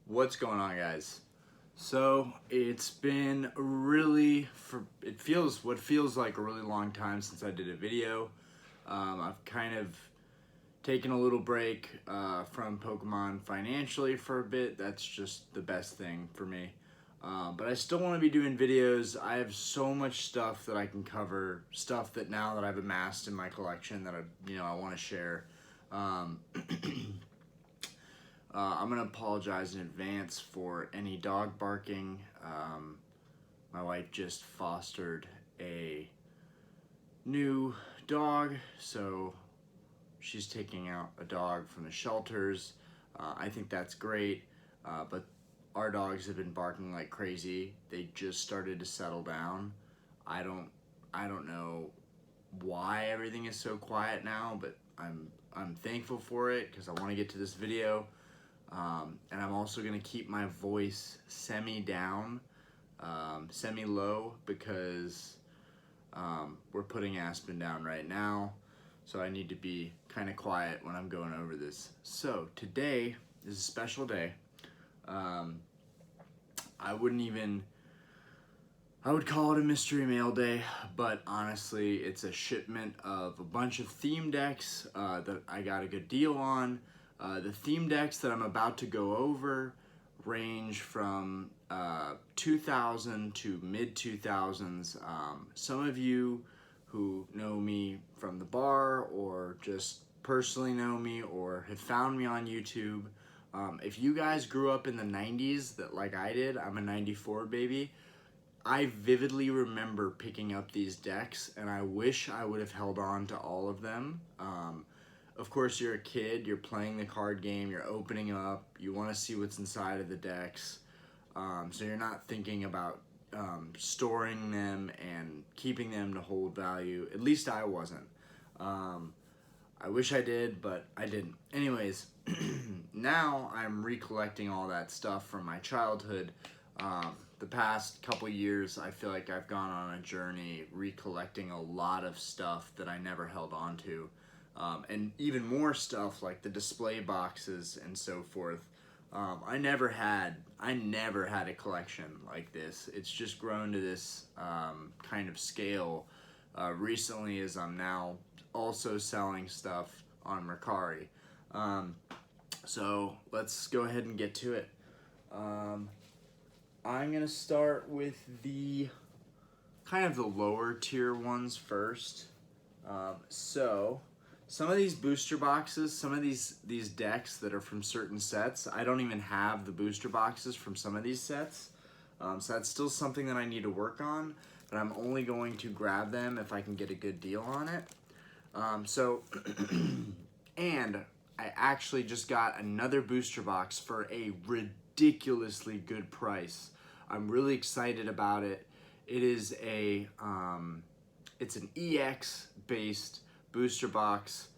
What's going on, guys? So it's been it feels what feels like a really long time since I did a video. I've kind of taken a little break from Pokemon financially for a bit. That's just the best thing for me. But I still want to be doing videos. I have so much stuff that I can cover, stuff that now that I've amassed in my collection that I want to share. Um, I'm gonna apologize in advance for any dog barking. My wife just fostered a new dog, so she's taking out a dog from the shelters. I think that's great, but our dogs have been barking like crazy. They just started to settle down. I don't, I don't know why everything is so quiet now, but I'm thankful for it because I want to get to this video. And I'm also going to keep my voice semi-down, semi-low, because we're putting Aspen down right now, so I need to be kind of quiet when I'm going over this. So today is a special day. I would call it a mystery mail day, but honestly, it's a shipment of a bunch of theme decks that I got a good deal on. The theme decks that I'm about to go over range from 2000 to mid 2000s. Some of you who know me from the bar or just personally know me or have found me on YouTube, if you guys grew up in the 90s that like I did, I'm a 94 baby, I vividly remember picking up these decks, and I wish I would have held on to all of them. Of course, you're a kid, you're playing the card game, you're opening up, you want to see what's inside of the decks, so you're not thinking about storing them and keeping them to hold value. At least I wasn't. I wish I did, but I didn't. Anyways, now I'm recollecting all that stuff from my childhood. The past couple years, I feel like I've gone on a journey recollecting a lot of stuff that I never held on to. And even more stuff like the display boxes and so forth. I never had a collection like this. It's just grown to this kind of scale recently, as I'm now also selling stuff on Mercari. So let's go ahead and get to it. I'm gonna start with the kind of the lower tier ones first. So some of these booster boxes, some of these decks that are from certain sets, I don't even have the booster boxes from some of these sets. So that's still something that I need to work on, but I'm only going to grab them if I can get a good deal on it. And I actually just got another booster box for a ridiculously good price. I'm really excited about it. It is it's an EX based booster box.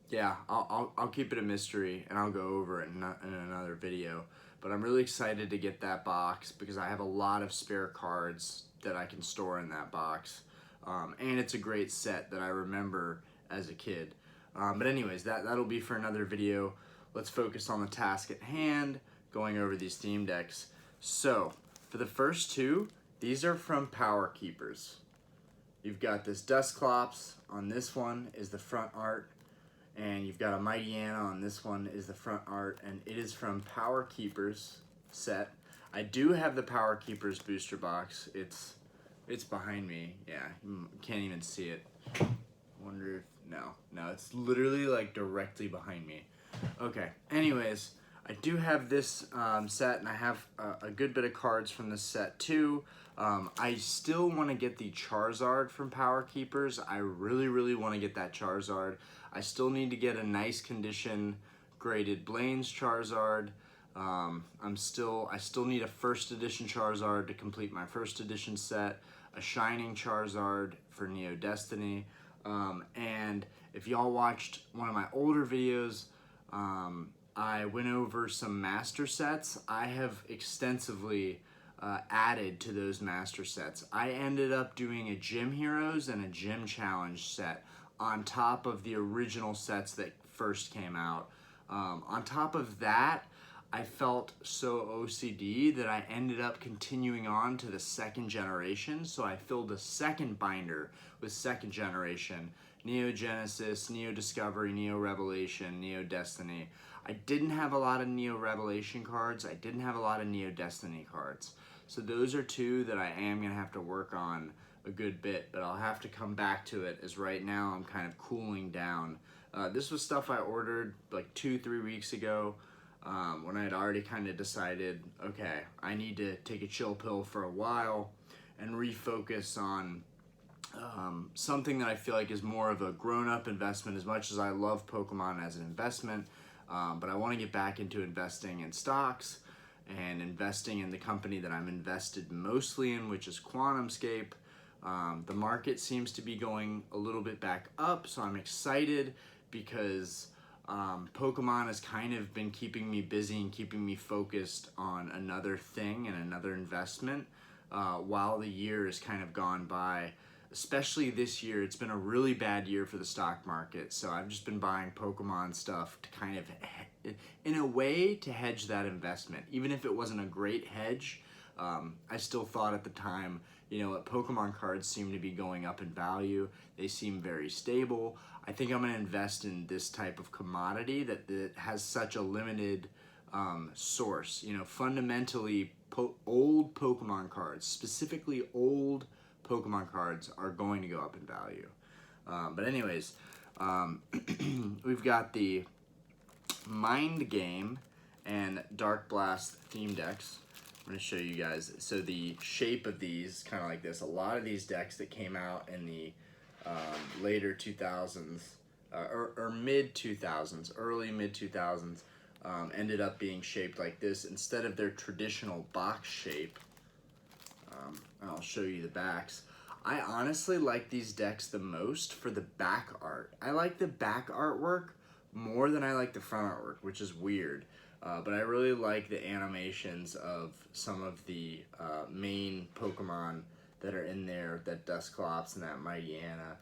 Yeah, I'll keep it a mystery and I'll go over it in another video. But I'm really excited to get that box because I have a lot of spare cards that I can store in that box. And it's a great set that I remember as a kid. But anyways, that'll be for another video. Let's focus on the task at hand, going over these theme decks. So, for the first two, these are from Power Keepers. You've got this Dusclops on this one is the front art, and you've got a Mighty Anna on this one is the front art, and it is from Power Keepers set. I do have the Power Keepers booster box. It's behind me. Yeah, you can't even see it. Wonder if, no, it's literally like directly behind me. Okay, anyways, I do have this set, and I have a good bit of cards from this set too. I still want to get the Charizard from Power Keepers. I really want to get that Charizard. I still need to get a nice condition graded Blaine's Charizard. I still need a first edition Charizard to complete my first edition set, a Shining Charizard for Neo Destiny, and if y'all watched one of my older videos, I went over some master sets. I have extensively added to those master sets. I ended up doing a Gym Heroes and a Gym Challenge set on top of the original sets that first came out. On top of that, I felt so OCD that I ended up continuing on to the second generation. So I filled a second binder with second generation, Neo Genesis, Neo Discovery, Neo Revelation, Neo Destiny. I didn't have a lot of Neo Revelation cards. I didn't have a lot of Neo Destiny cards. So those are two that I am gonna have to work on a good bit, but I'll have to come back to it, as right now I'm kind of cooling down. This was stuff I ordered like 2-3 weeks ago, when I had already kind of decided, okay, I need to take a chill pill for a while and refocus on something that I feel like is more of a grown-up investment. As much as I love Pokemon as an investment, but I want to get back into investing in stocks and investing in the company that I'm invested mostly in, which is QuantumScape. The market seems to be going a little bit back up, so I'm excited because Pokemon has kind of been keeping me busy and keeping me focused on another thing and another investment while the year has kind of gone by. Especially this year, it's been a really bad year for the stock market, so I've just been buying Pokemon stuff to kind of, in a way, to hedge that investment. Even if it wasn't a great hedge, I still thought at the time, you know what, Pokemon cards seem to be going up in value. They seem very stable. I think I'm going to invest in this type of commodity that has such a limited source. You know, fundamentally, old Pokemon cards, specifically old Pokemon cards, are going to go up in value. But anyways, we've got the Mind Game and Dark Blast theme decks. I'm going to show you guys. So the shape of these, kind of like this. A lot of these decks that came out in the later 2000s, or mid-2000s, early mid-2000s, ended up being shaped like this. Instead of their traditional box shape, I'll show you the backs. I honestly like these decks the most for the back art. I like the back artwork more than I like the front artwork, which is weird. But I really like the animations of some of the main Pokemon that are in there, that Dusclops and that Mighty Anna,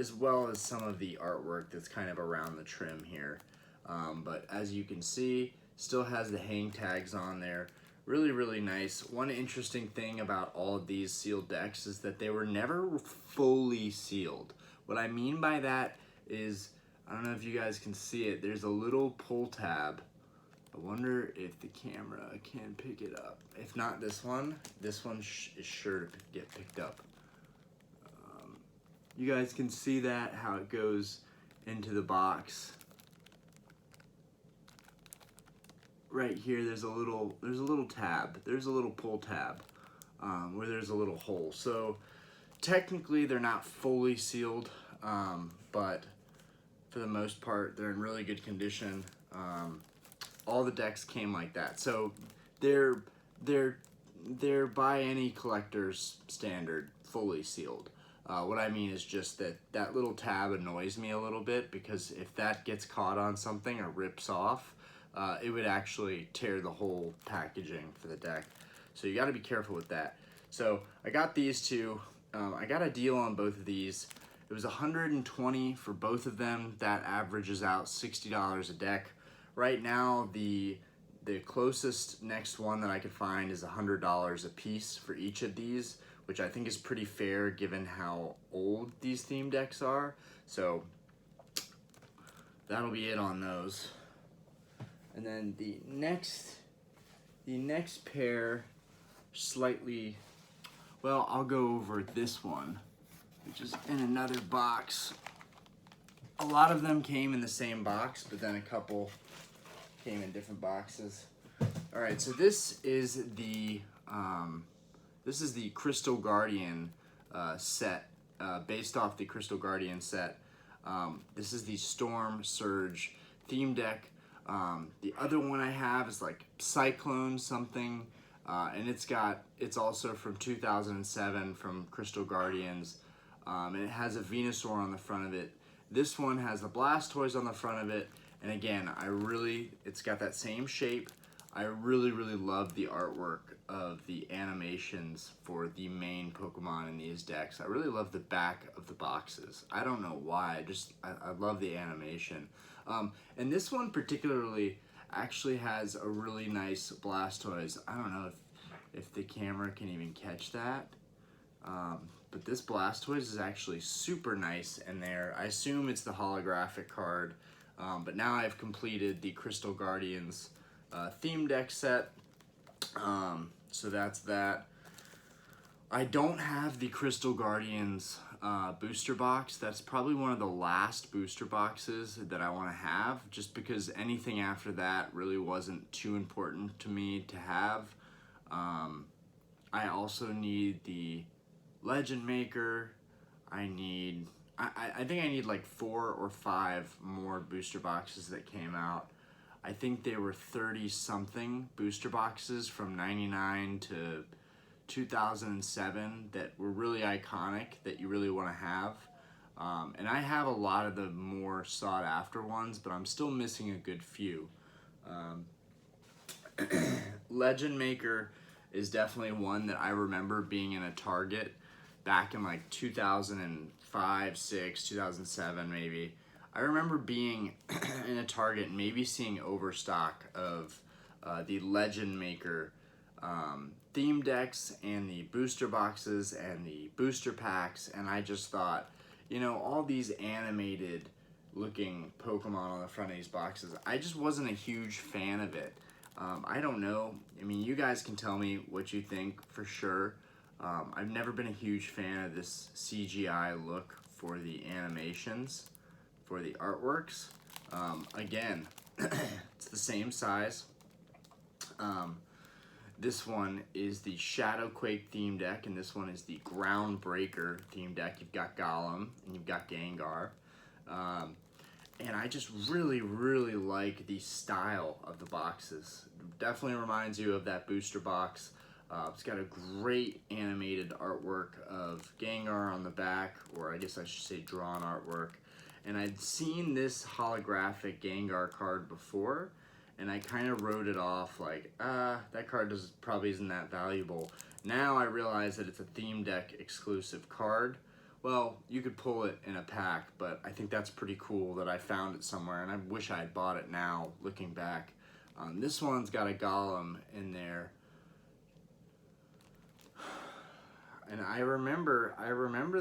as well as some of the artwork that's kind of around the trim here. But as you can see, still has the hang tags on there. Really, really nice. One interesting thing about all of these sealed decks is that they were never fully sealed. What I mean by that is, I don't know if you guys can see it, there's a little pull tab. I wonder if the camera can pick it up. If not this one is sure to get picked up. You guys can see that, how it goes into the box. Right here, there's a little tab. There's a little pull tab where there's a little hole. So technically, they're not fully sealed, but for the most part, they're in really good condition. All the decks came like that, so they're by any collector's standard fully sealed. What I mean is just that little tab annoys me a little bit, because if that gets caught on something or rips off, it would actually tear the whole packaging for the deck. So you got to be careful with that. So I got these two. I got a deal on both of these. It was $120 for both of them. That averages out $60 a deck. Right now, the closest next one that I could find is $100 a piece for each of these, which I think is pretty fair given how old these theme decks are. So that'll be it on those. And then the next pair, slightly, well, I'll go over this one, which is in another box. A lot of them came in the same box, but then a couple came in different boxes. All right, so this is the Crystal Guardian set, based off the Crystal Guardian set. This is the Storm Surge theme deck. The other one I have is like Cyclone something, and it's also from 2007 from Crystal Guardians, and it has a Venusaur on the front of it. This one has the Blastoise on the front of it, and again, it's got that same shape. I really, really love the artwork of the animations for the main Pokemon in these decks. I really love the back of the boxes. I don't know why, I love the animation. And this one particularly actually has a really nice Blastoise. I don't know if the camera can even catch that. But this Blastoise is actually super nice in there. I assume it's the holographic card. But now I've completed the Crystal Guardians theme deck set. So that's that. I don't have the Crystal Guardians booster box. That's probably one of the last booster boxes that I want to have, just because anything after that really wasn't too important to me to have. I also need the Legend Maker. I think I need like 4 or 5 more booster boxes that came out. I think they were 30 something booster boxes from 99 to 2007 that were really iconic that you really want to have. And I have a lot of the more sought after ones, but I'm still missing a good few. Legend Maker is definitely one that I remember being in a Target back in like 2005, 6, 2007 maybe. I remember being in a Target and maybe seeing overstock of the Legend Maker theme decks and the booster boxes and the booster packs, and I just thought, you know, all these animated looking Pokemon on the front of these boxes, I just wasn't a huge fan of it. I don't know, I mean, you guys can tell me what you think for sure. I've never been a huge fan of this CGI look for the animations, for the artworks. Again, it's the same size. This one is the Shadowquake theme deck, and this one is the Groundbreaker theme deck. You've got Golem, and you've got Gengar. And I just really, really like the style of the boxes. Definitely reminds you of that booster box. It's got a great animated artwork of Gengar on the back, or I guess I should say drawn artwork. And I'd seen this holographic Gengar card before, and I kind of wrote it off like, that card probably isn't that valuable. Now I realize that it's a theme deck exclusive card. Well, you could pull it in a pack, but I think that's pretty cool that I found it somewhere, and I wish I had bought it now, looking back. This one's got a Golem in there. And I remember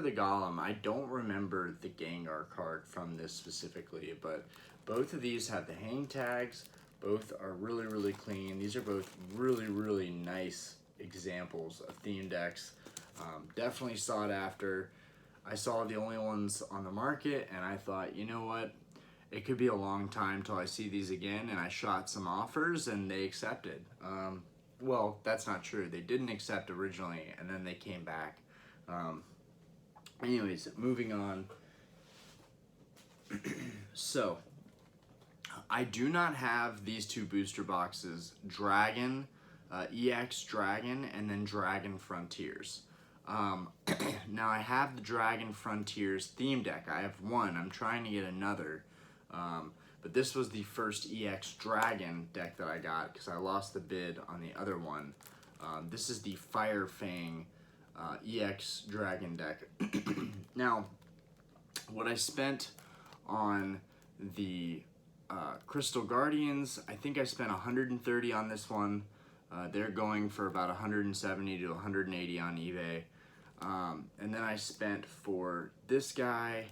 the Golem. I don't remember the Gengar card from this specifically, but both of these have the hang tags. Both are really, really clean. These are both really, really nice examples of theme decks. Definitely sought after. I saw the only ones on the market, and I thought, you know what? It could be a long time till I see these again, and I shot some offers, and they accepted. Well, that's not true. They didn't accept originally, and then they came back. Anyways, moving on. So, I do not have these two booster boxes, Dragon, EX Dragon, and then Dragon Frontiers. Now I have the Dragon Frontiers theme deck. I have one. I'm trying to get another. But this was the first EX Dragon deck that I got because I lost the bid on the other one. This is the Fire Fang EX Dragon deck. Now, what I spent on the Crystal Guardians, I think I spent $130 on this one. They're going for about $170 to $180 on eBay. And then I spent for this guy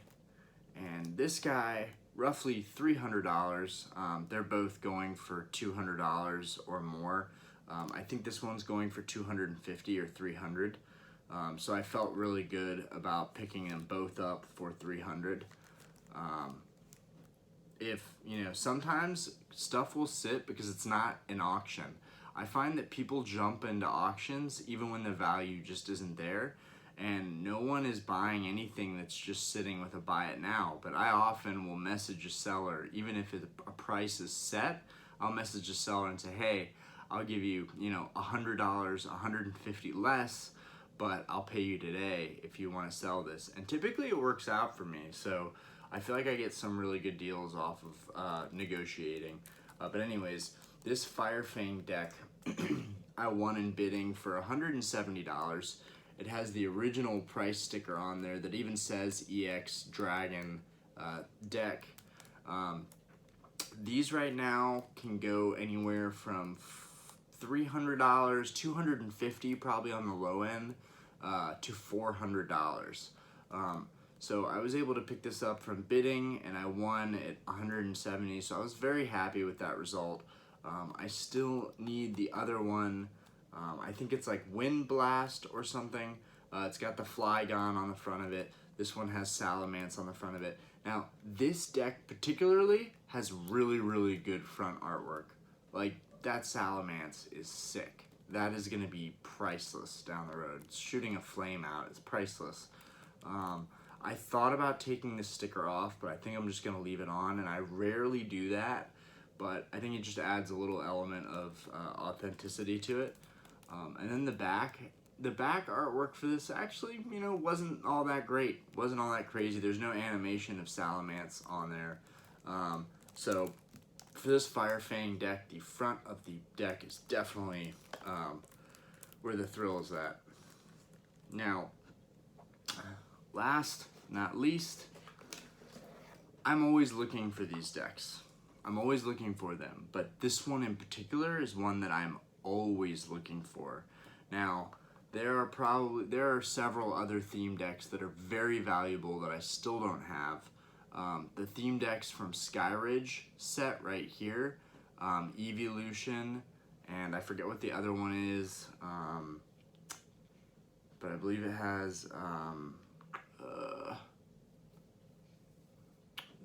and this guy roughly $300. They're both going for $200 or more. I think this one's going for $250 or $300. So I felt really good about picking them both up for $300. If, you know, sometimes stuff will sit because it's not an auction. I find that people jump into auctions even when the value just isn't there, and no one is buying anything that's just sitting with a buy it now. But I often will message a seller, even if a price is set, I'll message a seller and say, hey, I'll give you, you know, $100, $150 less, but I'll pay you today if you want to sell this. And typically it works out for me, so I feel like I get some really good deals off of negotiating. But anyways, this Fire Fang deck, I won in bidding for $170. It has the original price sticker on there that even says EX Dragon deck. These right now can go anywhere from $300, $250 probably on the low end, to $400. So I was able to pick this up from bidding, and I won at 170. So I was very happy with that result. I still need the other one. I think it's like Wind Blast or something. It's got the Flygon on the front of it. This one has Salamence on the front of it. Now, this deck particularly has really, really good front artwork. Like, that Salamence is sick. That is going to be priceless down the road. It's shooting a flame out. It's priceless. I thought about taking this sticker off, but I think I'm just going to leave it on, and I rarely do that, but I think it just adds a little element of authenticity to it. And then the back artwork for this actually, you know, wasn't all that great. Wasn't all that crazy. There's no animation of Salamence on there. So for this Fire Fang deck, the front of the deck is definitely where the thrill is at. Now, last, not least, I'm always looking for these decks. I'm always looking for them, but this one in particular is one that I'm always looking for. Now, there are several other theme decks that are very valuable that I still don't have. The theme decks from Skyridge set right here, Evolution, and I forget what the other one is, but I believe it has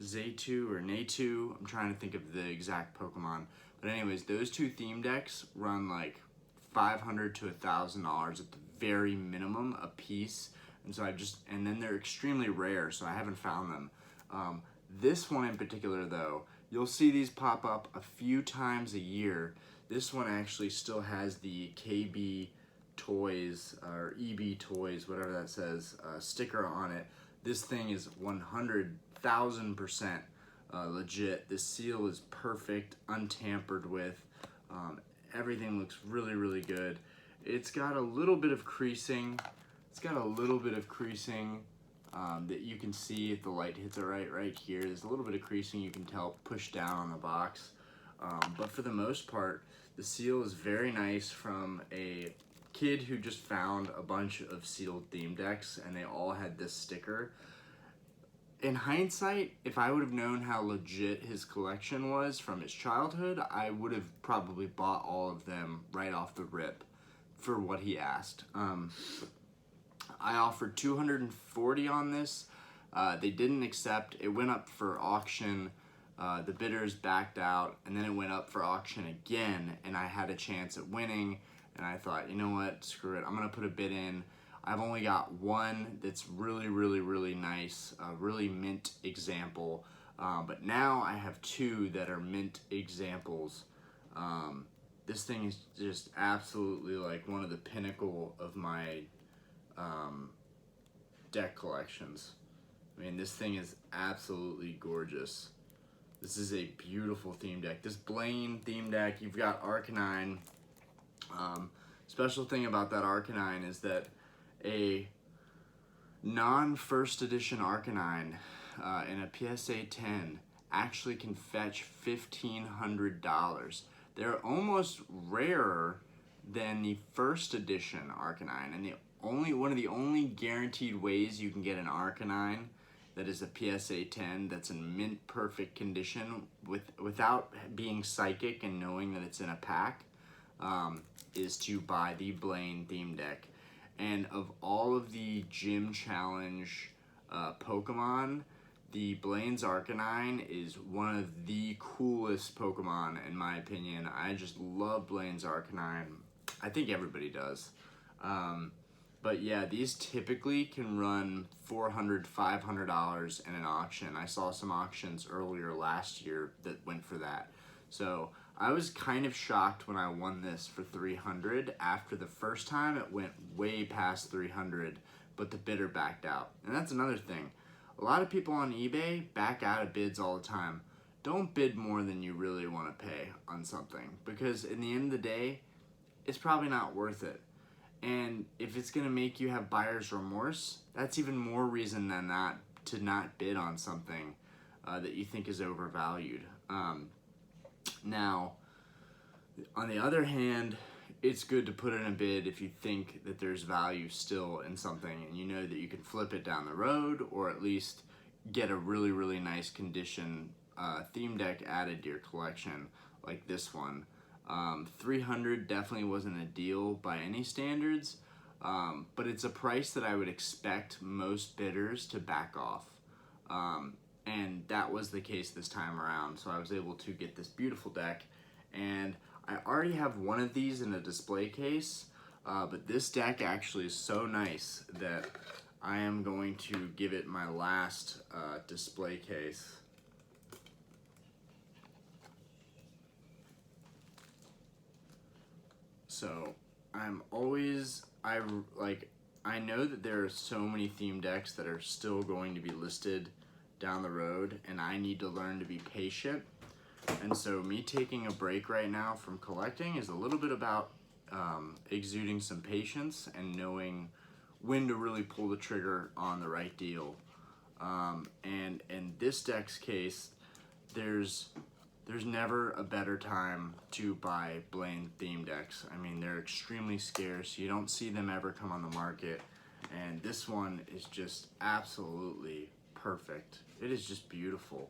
Zaytu or Natu. I'm trying to think of the exact Pokemon. But anyways, those two theme decks run like $500 to $1,000 at the very minimum a piece. And so and then they're extremely rare, so I haven't found them. This one in particular though, you'll see these pop up a few times a year. This one actually still has the KB Toys, or EB Toys, whatever that says, sticker on it. This thing is 100,000% legit. This seal is perfect, untampered with. Everything looks really, really good. It's got a little bit of creasing. That you can see if the light hits it right here. There's a little bit of creasing you can tell pushed down on the box. But for the most part, the seal is very nice from a kid who just found a bunch of sealed theme decks and they all had this sticker. In hindsight, if I would have known how legit his collection was from his childhood, I would have probably bought all of them right off the rip for what he asked. I offered $240 on this. They didn't accept. It went up for auction. The bidders backed out, and then it went up for auction again, and I had a chance at winning, and I thought, you know what, screw it, I'm gonna put a bid in. I've only got one that's really, really, really nice, really mint example, but now I have two that are mint examples. This thing is just absolutely like one of the pinnacle of my deck collections. I mean, this thing is absolutely gorgeous. This is a beautiful theme deck. This Blaine theme deck, you've got Arcanine. Special thing about that Arcanine is that a non-first edition Arcanine in a PSA 10 actually can fetch $1,500. They're almost rarer than the first edition Arcanine, and one of the only guaranteed ways you can get an Arcanine that is a PSA 10 that's in mint perfect condition without being psychic and knowing that it's in a pack is to buy the Blaine theme deck. And of all of the gym challenge Pokemon, the Blaine's Arcanine is one of the coolest Pokemon in my opinion. I just love Blaine's Arcanine. I think everybody does. But yeah, these typically can run $400, $500 in an auction. I saw some auctions earlier last year that went for that. So I was kind of shocked when I won this for $300. After the first time, it went way past $300, but the bidder backed out. And that's another thing. A lot of people on eBay back out of bids all the time. Don't bid more than you really want to pay on something, because in the end of the day, it's probably not worth it. And if it's going to make you have buyer's remorse, that's even more reason than that to not bid on something that you think is overvalued. Now, on the other hand, it's good to put in a bid if you think that there's value still in something and you know that you can flip it down the road, or at least get a really, really nice condition theme deck added to your collection, like this one. 300 definitely wasn't a deal by any standards, but it's a price that I would expect most bidders to back off. And that was the case this time around, so I was able to get this beautiful deck, and I already have one of these in a display case, but this deck actually is so nice that I am going to give it my last display case. So I know that there are so many theme decks that are still going to be listed down the road, and I need to learn to be patient. And so me taking a break right now from collecting is a little bit about exuding some patience and knowing when to really pull the trigger on the right deal. And in this deck's case, there's never a better time to buy Blaine theme decks. I mean, they're extremely scarce. You don't see them ever come on the market. And this one is just absolutely perfect. It is just beautiful.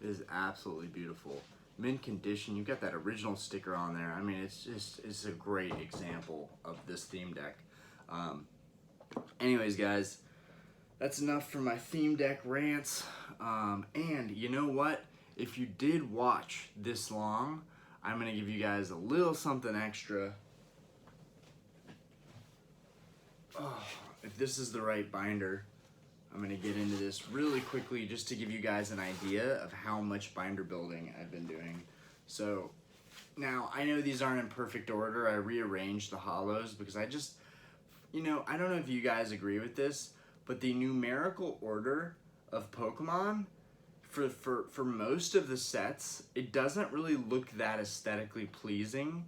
It is absolutely beautiful. Mint condition, you've got that original sticker on there. I mean, it's a great example of this theme deck. Anyways, guys, that's enough for my theme deck rants. And you know what? If you did watch this long, I'm gonna give you guys a little something extra. Oh, if this is the right binder, I'm gonna get into this really quickly just to give you guys an idea of how much binder building I've been doing. So now I know these aren't in perfect order. I rearranged the hollows because I just, I don't know if you guys agree with this, but the numerical order of Pokemon for most of the sets, it doesn't really look that aesthetically pleasing,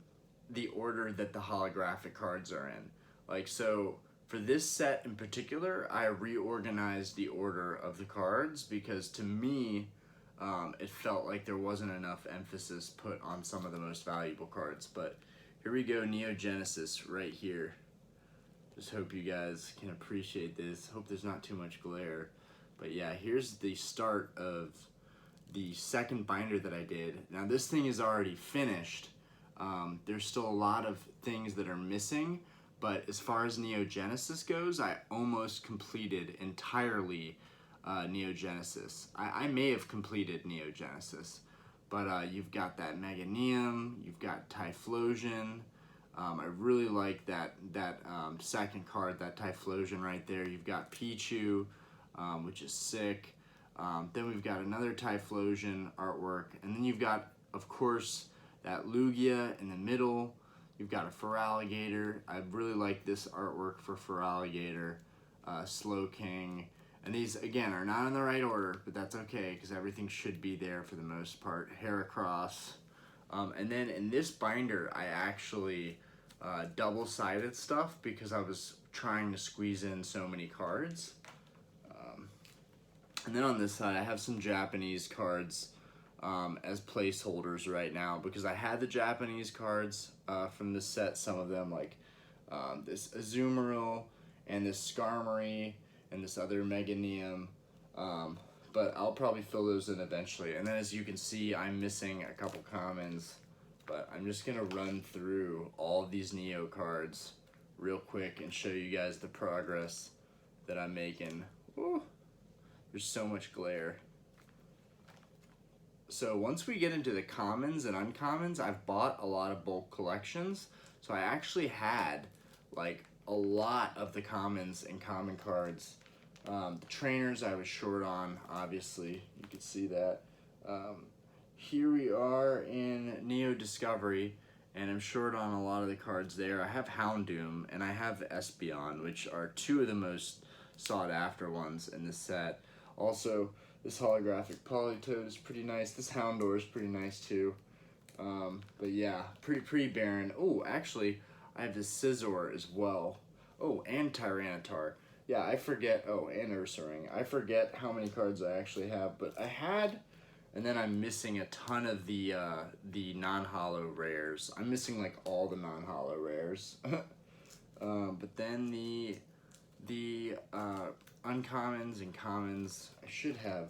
the order that the holographic cards are in. Like, so for this set in particular, I reorganized the order of the cards because to me, it felt like there wasn't enough emphasis put on some of the most valuable cards. But here we go, Neo Genesis right here. Just hope you guys can appreciate this. Hope there's not too much glare. But yeah, here's the start of the second binder that I did. Now this thing is already finished. There's still a lot of things that are missing, but as far as Neo Genesis goes, I almost completed entirely Neo Genesis. I may have completed Neo Genesis, but you've got that Meganium, you've got Typhlosion. I really like that second card, that Typhlosion right there. You've got Pichu, which is sick. Then we've got another Typhlosion artwork, and then you've got, of course, that Lugia in the middle. You've got a Feraligatr. I really like this artwork for Feraligatr, Slowking. And these, again, are not in the right order, but that's okay, because everything should be there for the most part. Heracross. And then in this binder, I actually double-sided stuff because I was trying to squeeze in so many cards. And then on this side, I have some Japanese cards as placeholders right now because I had the Japanese cards from this set, some of them like this Azumarill and this Skarmory and this other Meganium, but I'll probably fill those in eventually. And then as you can see, I'm missing a couple commons, but I'm just gonna run through all of these Neo cards real quick and show you guys the progress that I'm making. Woo. There's so much glare. So once we get into the commons and uncommons, I've bought a lot of bulk collections. So I actually had like a lot of the commons and common cards. The trainers I was short on, obviously, you can see that. Here we are in Neo Discovery, and I'm short on a lot of the cards there. I have Houndoom and I have Espeon, which are two of the most sought after ones in this set. Also, this holographic Politoed is pretty nice. This Houndour is pretty nice too. But yeah, pretty barren. Oh, actually, I have this Scizor as well. Oh, and Tyranitar. Yeah, I forget. Oh, and Ursaring. I forget how many cards I actually have, but I had And then I'm missing a ton of the non-holo rares. I'm missing like all the non-holo rares. But then the uncommons and commons, I should have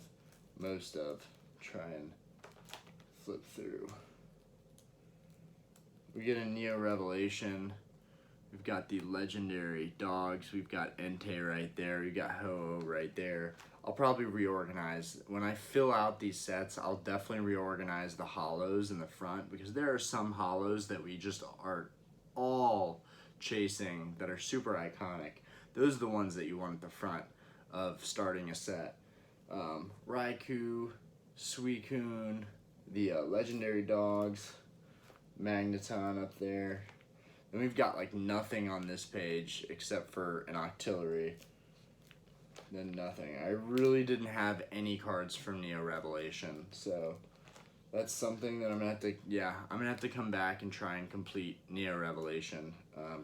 most of. Try and flip through. We get a Neo Revelation. We've got the legendary dogs. We've got Entei right there. We've got Ho-Oh right there. I'll probably reorganize. When I fill out these sets, I'll definitely reorganize the holos in the front, because there are some holos that we just are all chasing that are super iconic. Those are the ones that you want at the front of starting a set. Raikou, Suicune, the legendary dogs, Magneton up there. And we've got like nothing on this page except for an Octillery. Then nothing. I really didn't have any cards from Neo Revelation, so that's something that I'm gonna have to, I'm gonna have to come back and try and complete Neo Revelation,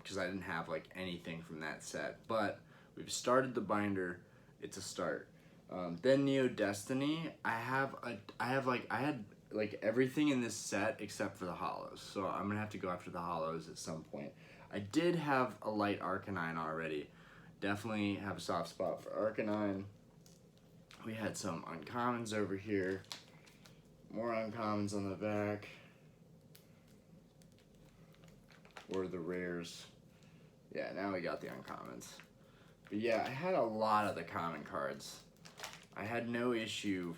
because I didn't have like anything from that set. But we've started the binder. It's a start. Then Neo Destiny. I had everything in this set except for the holos, so I'm gonna have to go after the holos at some point. I did have a light Arcanine already. Definitely have a soft spot for Arcanine. We had some uncommons over here. More uncommons on the back. Or the rares. Yeah, now we got the uncommons. But yeah, I had a lot of the common cards. I had no issue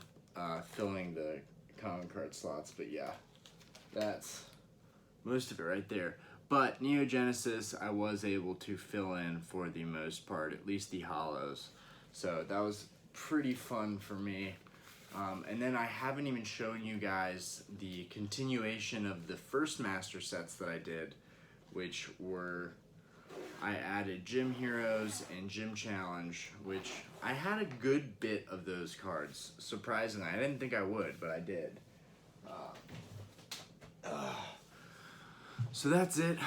filling the common card slots, but yeah, that's most of it right there. But Neo Genesis, I was able to fill in for the most part, at least the holos. So that was pretty fun for me. And then I haven't even shown you guys the continuation of the first master sets that I did, which were, I added Gym Heroes and Gym Challenge, which I had a good bit of those cards. Surprisingly, I didn't think I would, but I did. So that's it.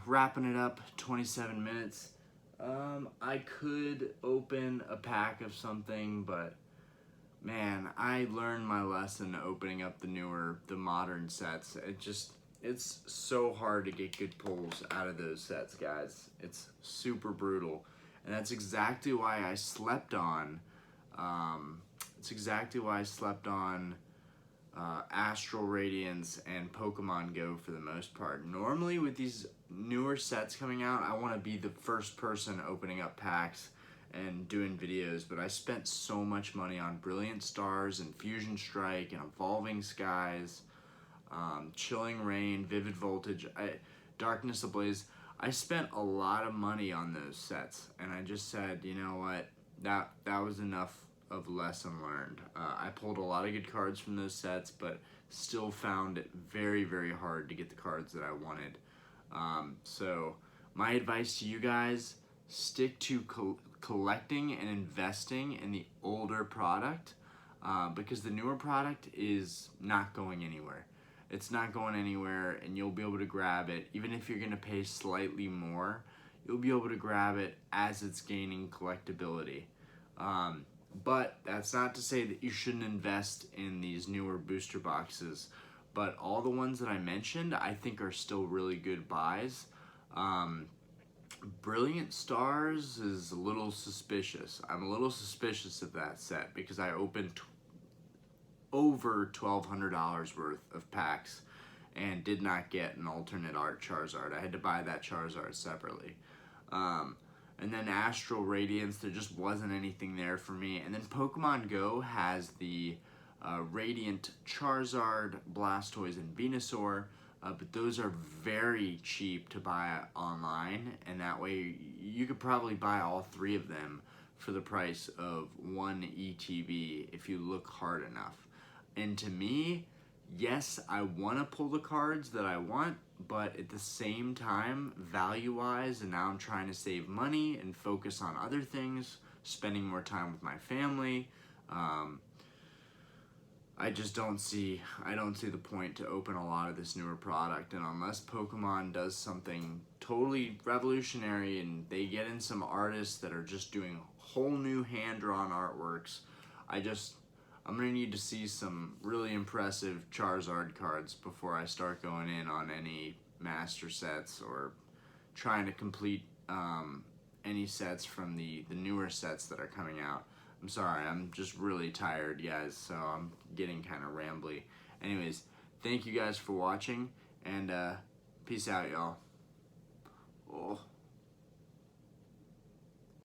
Wrapping it up, 27 minutes. I could open a pack of something, but man, I learned my lesson opening up the modern sets. It's so hard to get good pulls out of those sets, guys. It's super brutal. And that's exactly why I slept on, Astral Radiance and Pokemon Go for the most part. Normally with these newer sets coming out, I want to be the first person opening up packs and doing videos, but I spent so much money on Brilliant Stars and Fusion Strike and Evolving Skies, Chilling Rain, Vivid Voltage, Darkness Ablaze. I spent a lot of money on those sets, and I just said, you know what, that was enough of lesson learned. I pulled a lot of good cards from those sets, but still found it very, very hard to get the cards that I wanted. So my advice to you guys, stick to collecting and investing in the older product, because the newer product is not going anywhere. It's not going anywhere, and you'll be able to grab it. Even if you're gonna pay slightly more, you'll be able to grab it as it's gaining collectability. But that's not to say that you shouldn't invest in these newer booster boxes. But all the ones that I mentioned, I think are still really good buys. Brilliant Stars is a little suspicious. I'm a little suspicious of that set because I opened over $1,200 worth of packs and did not get an alternate art Charizard. I had to buy that Charizard separately. And then Astral Radiance, there just wasn't anything there for me. And then Pokemon Go has the Radiant Charizard, Blastoise, and Venusaur, but those are very cheap to buy online, and that way you could probably buy all three of them for the price of one ETB if you look hard enough. And to me, yes, I want to pull the cards that I want, but at the same time, value-wise, and now I'm trying to save money and focus on other things, spending more time with my family, I just don't see the point to open a lot of this newer product. And unless Pokemon does something totally revolutionary and they get in some artists that are just doing whole new hand-drawn artworks, I'm going to need to see some really impressive Charizard cards before I start going in on any master sets or trying to complete any sets from the newer sets that are coming out. I'm sorry, I'm just really tired, guys, so I'm getting kind of rambly. Anyways, thank you guys for watching, and peace out, y'all. Oh.